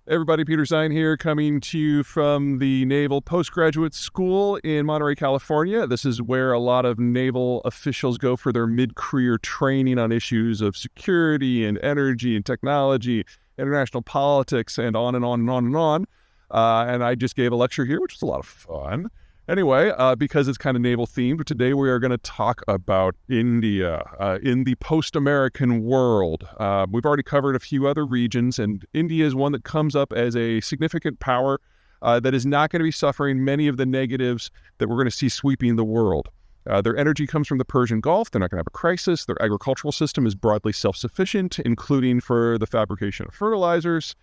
Everybody, Peter Zeihan here, coming to you from the Naval Postgraduate School in Monterey, California. This is where a lot of naval officials go for their mid-career training on issues of security and energy and technology, international politics, and on and on and on and on. And I just gave a lecture here, which was a lot of fun. Anyway, because it's kind of naval themed, today we are going to talk about India in the post-American world. We've already covered a few other regions, and India is one that comes up as a significant power that is not going to be suffering many of the negatives that we're going to see sweeping the world. Their energy comes from the Persian Gulf. They're not going to have a crisis. Their agricultural system is broadly self-sufficient, including for the fabrication of fertilizers.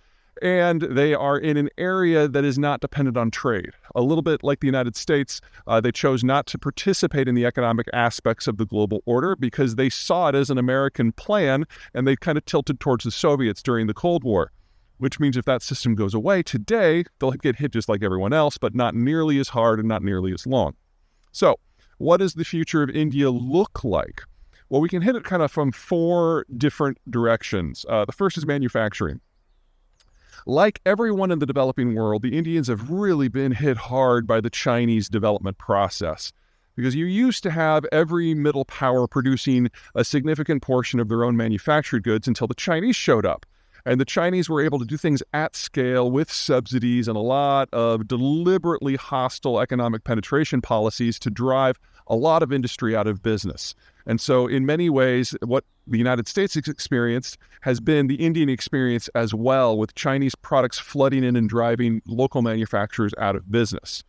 And they are in an area that is not dependent on trade. A little bit like the United States, they chose not to participate in the economic aspects of the global order because they saw it as an American plan, and they kind of tilted towards the Soviets during the Cold War, which means if that system goes away today, they'll get hit just like everyone else, but not nearly as hard and not nearly as long. So what does the future of India look like? Well, we can hit it kind of from four different directions. The first is manufacturing. Like everyone in the developing world, the Indians have really been hit hard by the Chinese development process because you used to have every middle power producing a significant portion of their own manufactured goods until the Chinese showed up. And the Chinese were able to do things at scale with subsidies and a lot of deliberately hostile economic penetration policies to drive a lot of industry out of business. And so in many ways, what the United States has experienced has been the Indian experience as well, with Chinese products flooding in and driving local manufacturers out of business.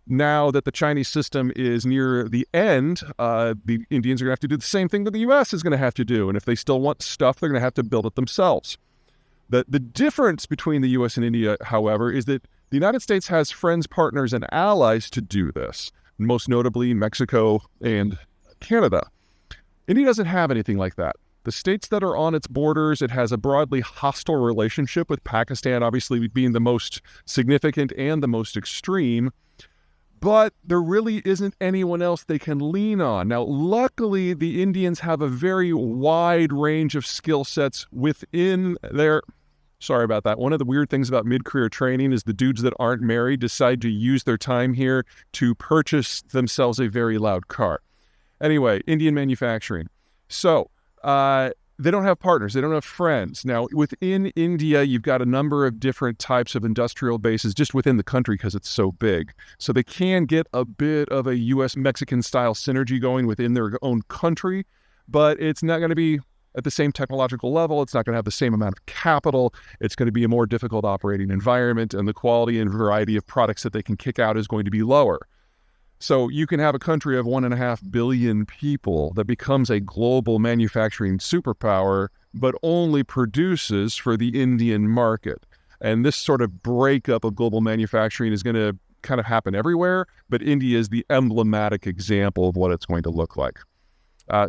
Now that the Chinese system is near the end, the Indians are going to have to do the same thing that the U.S. is going to have to do. And if they still want stuff, they're going to have to build it themselves. The difference between the U.S. and India, however, is that the United States has friends, partners, and allies to do this, most notably Mexico and Canada. India doesn't have anything like that. The states that are on its borders, it has a broadly hostile relationship with Pakistan, obviously being the most significant and the most extreme. But there really isn't anyone else they can lean on. Now, luckily, the Indians have a very wide range of skill sets within their... Sorry about that. One of the weird things about mid-career training is the dudes that aren't married decide to use their time here to purchase themselves a very loud car. Anyway, Indian manufacturing. So they don't have partners. They don't have friends. Now, within India, you've got a number of different types of industrial bases just within the country because it's so big. So they can get a bit of a U.S.-Mexican-style synergy going within their own country, but it's not going to be at the same technological level. It's not going to have the same amount of capital. It's going to be a more difficult operating environment, and the quality and variety of products that they can kick out is going to be lower. So you can have a country of 1.5 billion people that becomes a global manufacturing superpower, but only produces for the Indian market. And this sort of breakup of global manufacturing is going to kind of happen everywhere, but India is the emblematic example of what it's going to look like.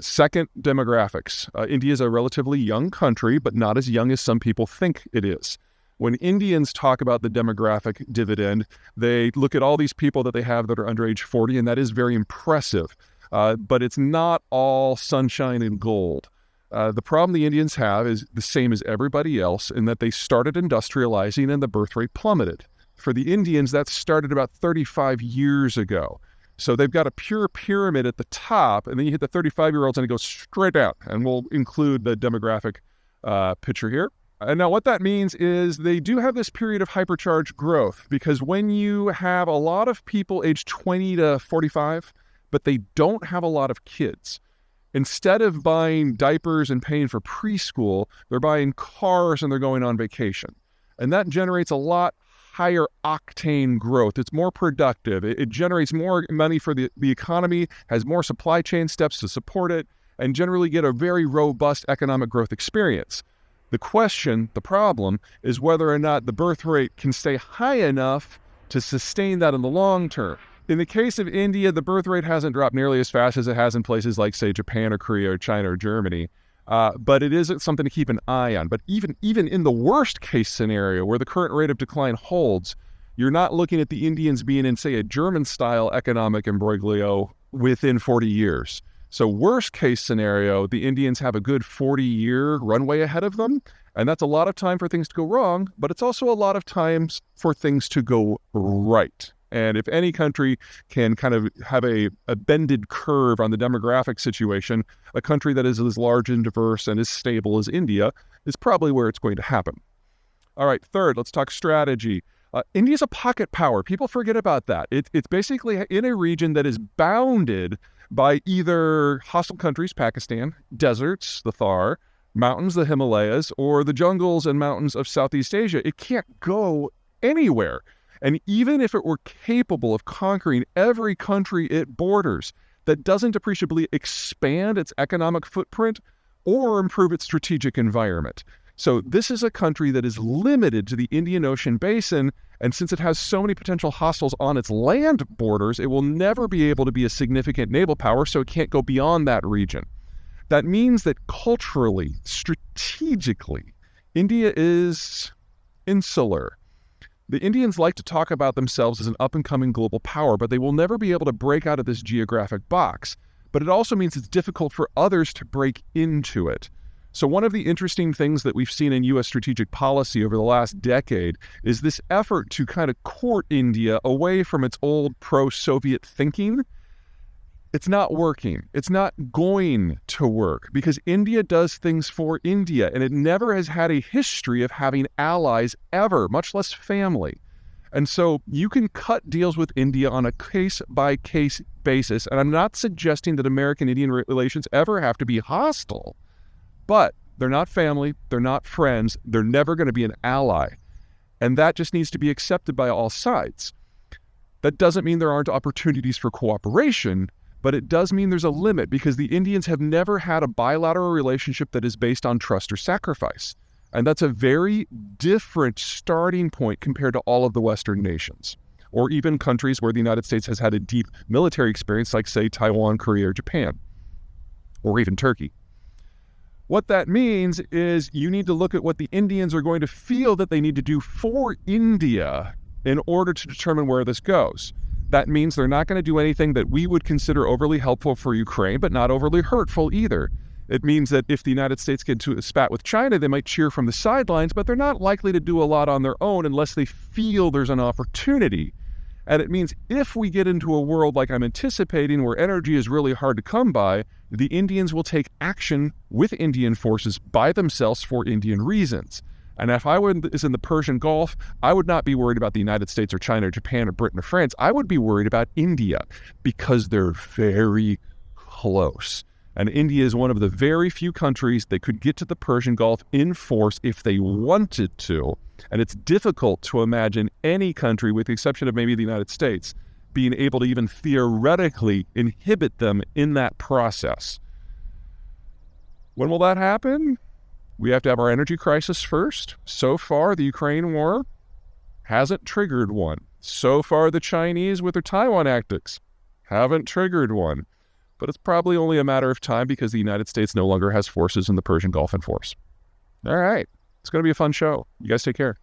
Second, demographics. India is a relatively young country, but not as young as some people think it is. When Indians talk about the demographic dividend, they look at all these people that they have that are under age 40, and that is very impressive. But it's not all sunshine and gold. The problem the Indians have is the same as everybody else in that they started industrializing and the birth rate plummeted. For the Indians, that started about 35 years ago. So they've got a pure pyramid at the top, and then you hit the 35-year-olds and it goes straight out. And we'll include the demographic picture here. And now what that means is they do have this period of hypercharged growth, because when you have a lot of people aged 20 to 45, but they don't have a lot of kids, instead of buying diapers and paying for preschool, they're buying cars and they're going on vacation. And that generates a lot higher octane growth. It's more productive. It generates more money for the economy, has more supply chain steps to support it, and generally get a very robust economic growth experience. The problem is whether or not the birth rate can stay high enough to sustain that in the long term. In the case of India, the birth rate hasn't dropped nearly as fast as it has in places like, say, Japan or Korea or China or Germany. But it is something to keep an eye on. But even in the worst case scenario where the current rate of decline holds, you're not looking at the Indians being in, say, a German-style economic imbroglio within 40 years. So worst case scenario, the Indians have a good 40-year runway ahead of them. And that's a lot of time for things to go wrong, but it's also a lot of times for things to go right. And if any country can kind of have a bended curve on the demographic situation, a country that is as large and diverse and as stable as India is probably where it's going to happen. All right, third, let's talk strategy. India's a pocket power. People forget about that. It's basically in a region that is bounded by either hostile countries, Pakistan, deserts, the Thar, mountains, the Himalayas, or the jungles and mountains of Southeast Asia. It can't go anywhere. And even if it were capable of conquering every country it borders, that doesn't appreciably expand its economic footprint or improve its strategic environment. So this is a country that is limited to the Indian Ocean basin, and since it has so many potential hostiles on its land borders, it will never be able to be a significant naval power, so it can't go beyond that region. That means that culturally, strategically, India is insular. The Indians like to talk about themselves as an up-and-coming global power, but they will never be able to break out of this geographic box. But it also means it's difficult for others to break into it. So one of the interesting things that we've seen in U.S. strategic policy over the last decade is this effort to kind of court India away from its old pro-Soviet thinking. It's not working. It's not going to work because India does things for India, and it never has had a history of having allies ever, much less family. And so you can cut deals with India on a case-by-case basis, and I'm not suggesting that American-Indian relations ever have to be hostile, but they're not family, they're not friends, they're never going to be an ally. And that just needs to be accepted by all sides. That doesn't mean there aren't opportunities for cooperation, but it does mean there's a limit because the Indians have never had a bilateral relationship that is based on trust or sacrifice. And that's a very different starting point compared to all of the Western nations, or even countries where the United States has had a deep military experience, like, say, Taiwan, Korea, or Japan, or even Turkey. What that means is you need to look at what the Indians are going to feel that they need to do for India in order to determine where this goes. That means they're not going to do anything that we would consider overly helpful for Ukraine, but not overly hurtful either. It means that if the United States get to a spat with China, they might cheer from the sidelines, but they're not likely to do a lot on their own unless they feel there's an opportunity. And it means if we get into a world like I'm anticipating where energy is really hard to come by, the Indians will take action with Indian forces by themselves for Indian reasons. And if I was in the Persian Gulf, I would not be worried about the United States or China or Japan or Britain or France. I would be worried about India because they're very close. And India is one of the very few countries that could get to the Persian Gulf in force if they wanted to. And it's difficult to imagine any country, with the exception of maybe the United States, being able to even theoretically inhibit them in that process. When will that happen? We have to have our energy crisis first. So far, the Ukraine war hasn't triggered one. So far, the Chinese with their Taiwan tactics haven't triggered one. But it's probably only a matter of time because the United States no longer has forces in the Persian Gulf in force. All right. It's going to be a fun show. You guys take care.